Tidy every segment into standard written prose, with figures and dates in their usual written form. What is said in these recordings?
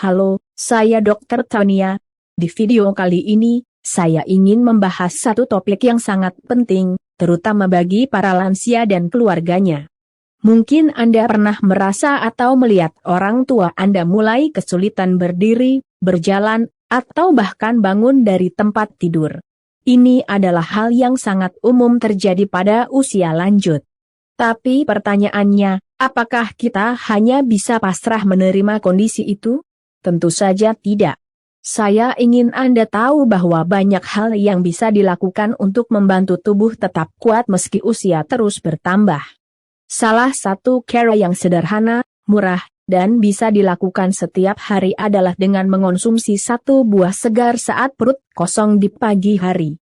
Halo, saya Dr. Tania. Di video kali ini, saya ingin membahas satu topik yang sangat penting, terutama bagi para lansia dan keluarganya. Mungkin Anda pernah merasa atau melihat orang tua Anda mulai kesulitan berdiri, berjalan, atau bahkan bangun dari tempat tidur. Ini adalah hal yang sangat umum terjadi pada usia lanjut. Tapi pertanyaannya, apakah kita hanya bisa pasrah menerima kondisi itu? Tentu saja tidak. Saya ingin Anda tahu bahwa banyak hal yang bisa dilakukan untuk membantu tubuh tetap kuat meski usia terus bertambah. Salah satu cara yang sederhana, murah, dan bisa dilakukan setiap hari adalah dengan mengonsumsi satu buah segar saat perut kosong di pagi hari.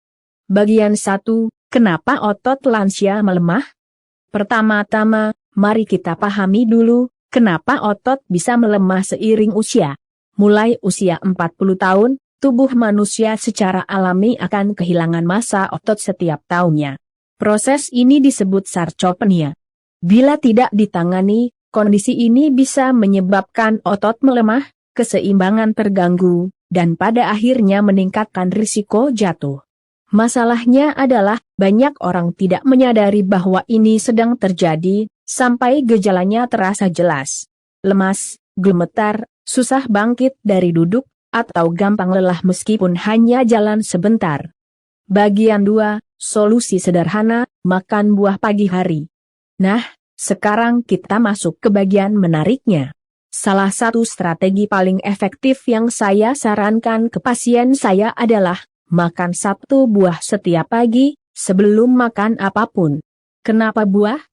Bagian 1, kenapa otot lansia melemah? Pertama-tama, mari kita pahami dulu, kenapa otot bisa melemah seiring usia. Mulai usia 40 tahun, tubuh manusia secara alami akan kehilangan massa otot setiap tahunnya. Proses ini disebut sarcopenia. Bila tidak ditangani, kondisi ini bisa menyebabkan otot melemah, keseimbangan terganggu, dan pada akhirnya meningkatkan risiko jatuh. Masalahnya adalah, banyak orang tidak menyadari bahwa ini sedang terjadi, sampai gejalanya terasa jelas. Lemas, gemetar, susah bangkit dari duduk, atau gampang lelah meskipun hanya jalan sebentar. Bagian 2, solusi sederhana, makan buah pagi hari. Nah, sekarang kita masuk ke bagian menariknya. Salah satu strategi paling efektif yang saya sarankan ke pasien saya adalah, makan satu buah setiap pagi, sebelum makan apapun. Kenapa buah?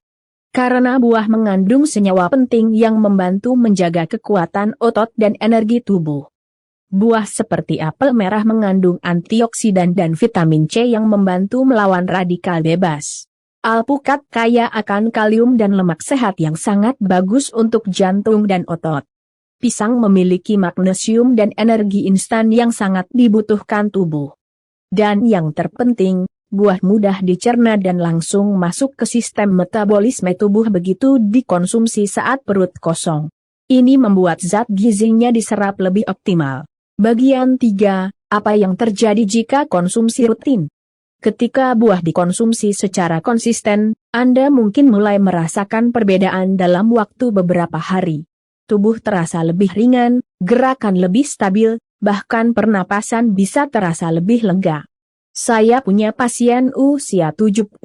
Karena buah mengandung senyawa penting yang membantu menjaga kekuatan otot dan energi tubuh. Buah seperti apel merah mengandung antioksidan dan vitamin C yang membantu melawan radikal bebas. Alpukat kaya akan kalium dan lemak sehat yang sangat bagus untuk jantung dan otot. Pisang memiliki magnesium dan energi instan yang sangat dibutuhkan tubuh. Dan yang terpenting, buah mudah dicerna dan langsung masuk ke sistem metabolisme tubuh begitu dikonsumsi saat perut kosong. Ini membuat zat gizinya diserap lebih optimal. Bagian 3, apa yang terjadi jika konsumsi rutin? Ketika buah dikonsumsi secara konsisten, Anda mungkin mulai merasakan perbedaan dalam waktu beberapa hari. Tubuh terasa lebih ringan, gerakan lebih stabil, bahkan pernapasan bisa terasa lebih lega. Saya punya pasien usia 71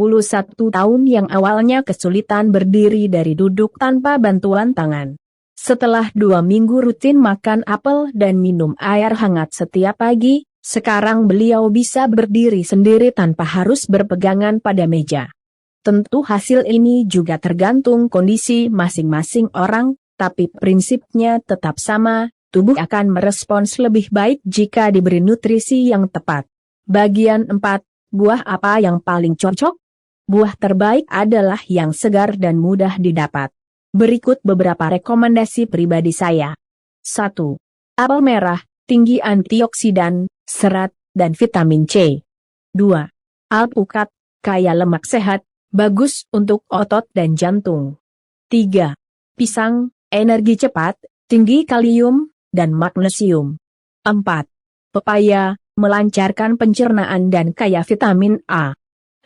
tahun yang awalnya kesulitan berdiri dari duduk tanpa bantuan tangan. Setelah 2 minggu rutin makan apel dan minum air hangat setiap pagi, sekarang beliau bisa berdiri sendiri tanpa harus berpegangan pada meja. Tentu hasil ini juga tergantung kondisi masing-masing orang, tapi prinsipnya tetap sama, tubuh akan merespons lebih baik jika diberi nutrisi yang tepat. Bagian 4, buah apa yang paling cocok? Buah terbaik adalah yang segar dan mudah didapat. Berikut beberapa rekomendasi pribadi saya. 1. Apel merah, tinggi antioksidan, serat, dan vitamin C. 2. Alpukat, kaya lemak sehat, bagus untuk otot dan jantung. 3. Pisang, energi cepat, tinggi kalium, dan magnesium. 4. Pepaya, melancarkan pencernaan dan kaya vitamin A.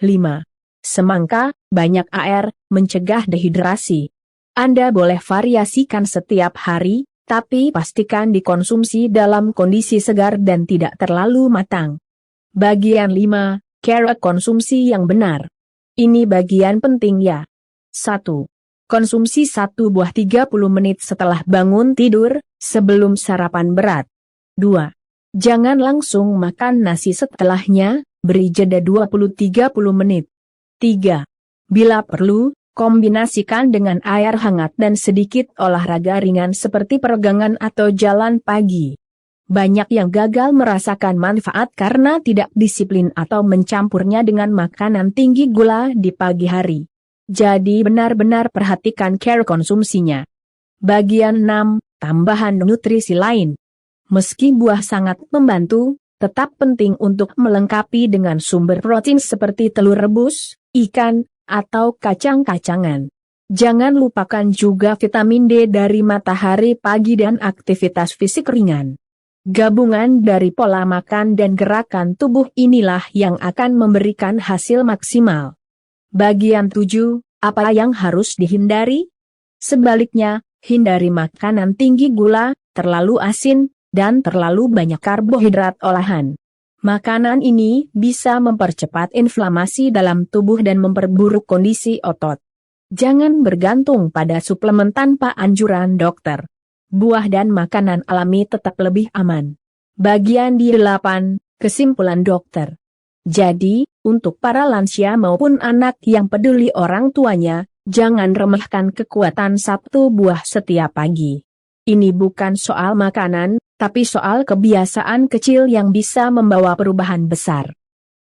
5. Semangka, banyak air, mencegah dehidrasi. Anda boleh variasikan setiap hari, tapi pastikan dikonsumsi dalam kondisi segar dan tidak terlalu matang. Bagian 5, cara konsumsi yang benar. Ini bagian penting ya. 1. Konsumsi satu buah 30 menit setelah bangun tidur, sebelum sarapan berat. 2. Jangan langsung makan nasi setelahnya, beri jeda 20-30 menit. 3. Bila perlu, kombinasikan dengan air hangat dan sedikit olahraga ringan seperti peregangan atau jalan pagi. Banyak yang gagal merasakan manfaat karena tidak disiplin atau mencampurnya dengan makanan tinggi gula di pagi hari. Jadi benar-benar perhatikan cara konsumsinya. Bagian 6, tambahan nutrisi lain. Meski buah sangat membantu, tetap penting untuk melengkapi dengan sumber protein seperti telur rebus, ikan, atau kacang-kacangan. Jangan lupakan juga vitamin D dari matahari pagi dan aktivitas fisik ringan. Gabungan dari pola makan dan gerakan tubuh inilah yang akan memberikan hasil maksimal. Bagian 7, apa yang harus dihindari? Sebaliknya, hindari makanan tinggi gula, terlalu asin, dan terlalu banyak karbohidrat olahan. Makanan ini bisa mempercepat inflamasi dalam tubuh dan memperburuk kondisi otot. Jangan bergantung pada suplemen tanpa anjuran dokter. Buah dan makanan alami tetap lebih aman. Bagian 8, kesimpulan dokter. Jadi, untuk para lansia maupun anak yang peduli orang tuanya, jangan remehkan kekuatan satu buah setiap pagi. Ini bukan soal makanan, tapi soal kebiasaan kecil yang bisa membawa perubahan besar.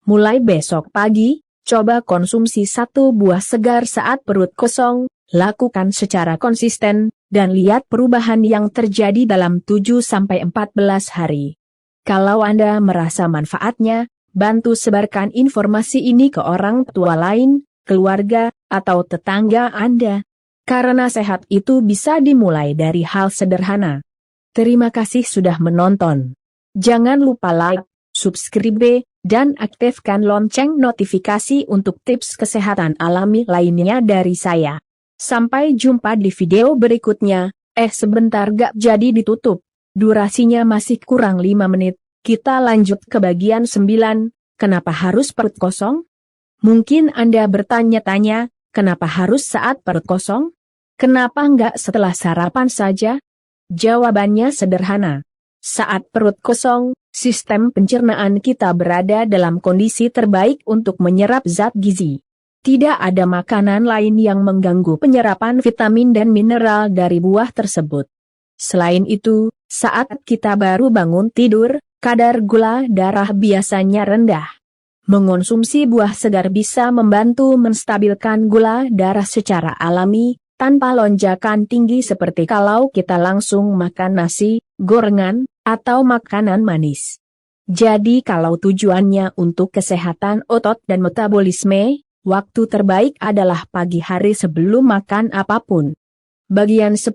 Mulai besok pagi, coba konsumsi satu buah segar saat perut kosong, lakukan secara konsisten, dan lihat perubahan yang terjadi dalam 7-14 hari. Kalau Anda merasa manfaatnya, bantu sebarkan informasi ini ke orang tua lain, keluarga, atau tetangga Anda. Karena sehat itu bisa dimulai dari hal sederhana. Terima kasih sudah menonton. Jangan lupa like, subscribe, dan aktifkan lonceng notifikasi untuk tips kesehatan alami lainnya dari saya. Sampai jumpa di video berikutnya. Sebentar, gak jadi ditutup. Durasinya masih kurang 5 menit. Kita lanjut ke bagian 9. Kenapa harus perut kosong? Mungkin Anda bertanya-tanya, kenapa harus saat perut kosong? Kenapa nggak setelah sarapan saja? Jawabannya sederhana. Saat perut kosong, sistem pencernaan kita berada dalam kondisi terbaik untuk menyerap zat gizi. Tidak ada makanan lain yang mengganggu penyerapan vitamin dan mineral dari buah tersebut. Selain itu, saat kita baru bangun tidur, kadar gula darah biasanya rendah. Mengonsumsi buah segar bisa membantu menstabilkan gula darah secara alami, tanpa lonjakan tinggi seperti kalau kita langsung makan nasi, gorengan, atau makanan manis. Jadi kalau tujuannya untuk kesehatan otot dan metabolisme, waktu terbaik adalah pagi hari sebelum makan apapun. Bagian 10,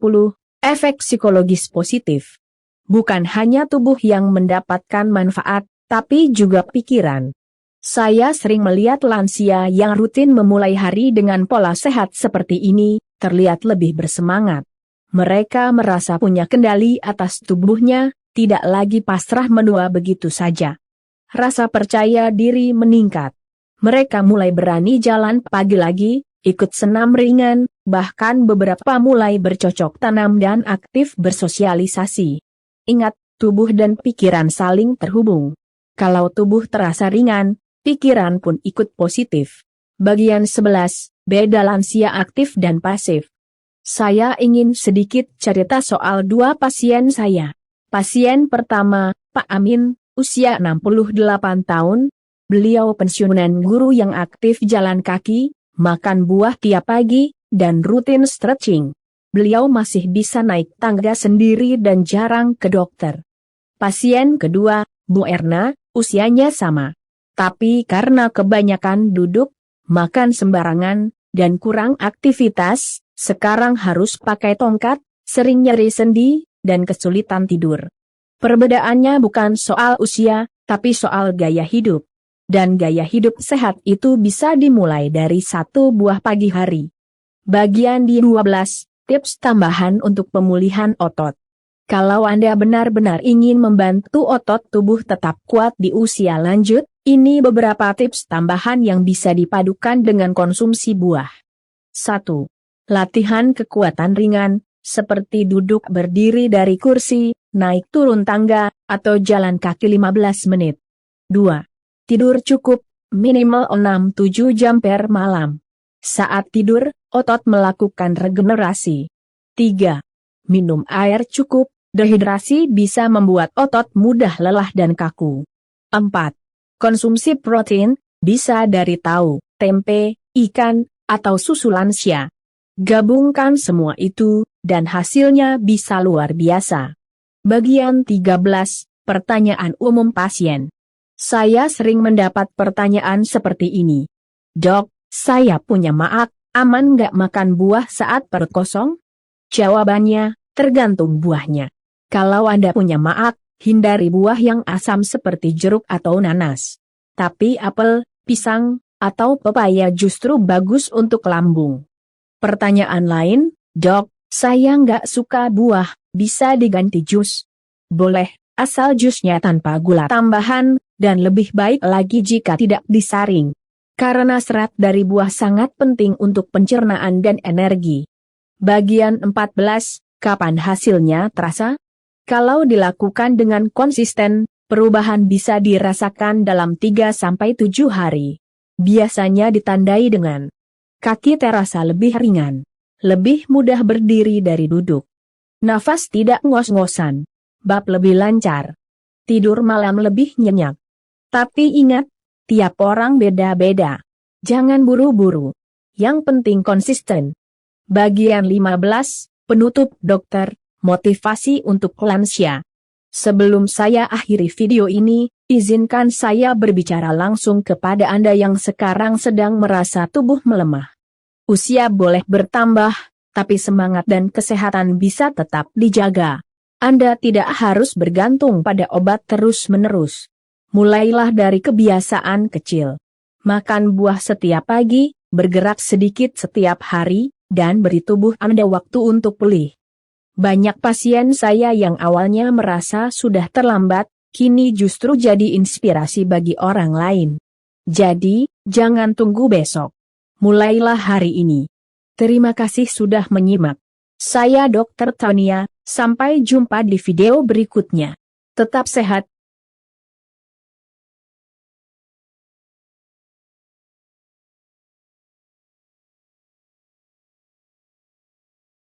efek psikologis positif. Bukan hanya tubuh yang mendapatkan manfaat, tapi juga pikiran. Saya sering melihat lansia yang rutin memulai hari dengan pola sehat seperti ini, terlihat lebih bersemangat. Mereka merasa punya kendali atas tubuhnya, tidak lagi pasrah menua begitu saja. Rasa percaya diri meningkat. Mereka mulai berani jalan pagi lagi, ikut senam ringan, bahkan beberapa mulai bercocok tanam dan aktif bersosialisasi. Ingat, tubuh dan pikiran saling terhubung. Kalau tubuh terasa ringan, pikiran pun ikut positif. Bagian 11, beda lansia aktif dan pasif. Saya ingin sedikit cerita soal dua pasien saya. Pasien pertama, Pak Amin, usia 68 tahun. Beliau pensiunan guru yang aktif jalan kaki, makan buah tiap pagi, dan rutin stretching. Beliau masih bisa naik tangga sendiri dan jarang ke dokter. Pasien kedua, Bu Erna, usianya sama. Tapi karena kebanyakan duduk, makan sembarangan, dan kurang aktivitas, sekarang harus pakai tongkat, sering nyeri sendi, dan kesulitan tidur. Perbedaannya bukan soal usia, tapi soal gaya hidup. Dan gaya hidup sehat itu bisa dimulai dari satu buah pagi hari. Bagian 12, tips tambahan untuk pemulihan otot. Kalau Anda benar-benar ingin membantu otot tubuh tetap kuat di usia lanjut, ini beberapa tips tambahan yang bisa dipadukan dengan konsumsi buah. 1. Latihan kekuatan ringan, seperti duduk berdiri dari kursi, naik turun tangga, atau jalan kaki 15 menit. 2. Tidur cukup, minimal 6-7 jam per malam. Saat tidur, otot melakukan regenerasi. 3. Minum air cukup, dehidrasi bisa membuat otot mudah lelah dan kaku. 4. Konsumsi protein, bisa dari tahu, tempe, ikan, atau susu lansia. Gabungkan semua itu, dan hasilnya bisa luar biasa. Bagian 13, pertanyaan umum pasien. Saya sering mendapat pertanyaan seperti ini. Dok, saya punya maag, Aman nggak makan buah saat perut kosong? Jawabannya, tergantung buahnya. Kalau Anda punya maag, hindari buah yang asam seperti jeruk atau nanas. Tapi apel, pisang, atau pepaya justru bagus untuk lambung. Pertanyaan lain, Dok, saya nggak suka buah, bisa diganti jus? Boleh, asal jusnya tanpa gula tambahan, dan lebih baik lagi jika tidak disaring. Karena serat dari buah sangat penting untuk pencernaan dan energi. Bagian 14, kapan hasilnya terasa? Kalau dilakukan dengan konsisten, perubahan bisa dirasakan dalam 3-7 hari. Biasanya ditandai dengan kaki terasa lebih ringan, lebih mudah berdiri dari duduk, nafas tidak ngos-ngosan, bab lebih lancar, tidur malam lebih nyenyak. Tapi ingat, tiap orang beda-beda. Jangan buru-buru. Yang penting konsisten. Bagian 15, penutup dokter, motivasi untuk lansia. Sebelum saya akhiri video ini, izinkan saya berbicara langsung kepada Anda yang sekarang sedang merasa tubuh melemah. Usia boleh bertambah, tapi semangat dan kesehatan bisa tetap dijaga. Anda tidak harus bergantung pada obat terus-menerus. Mulailah dari kebiasaan kecil. Makan buah setiap pagi, bergerak sedikit setiap hari, dan beri tubuh Anda waktu untuk pulih. Banyak pasien saya yang awalnya merasa sudah terlambat, kini justru jadi inspirasi bagi orang lain. Jadi, jangan tunggu besok. Mulailah hari ini. Terima kasih sudah menyimak. Saya Dr. Taunia, sampai jumpa di video berikutnya. Tetap sehat,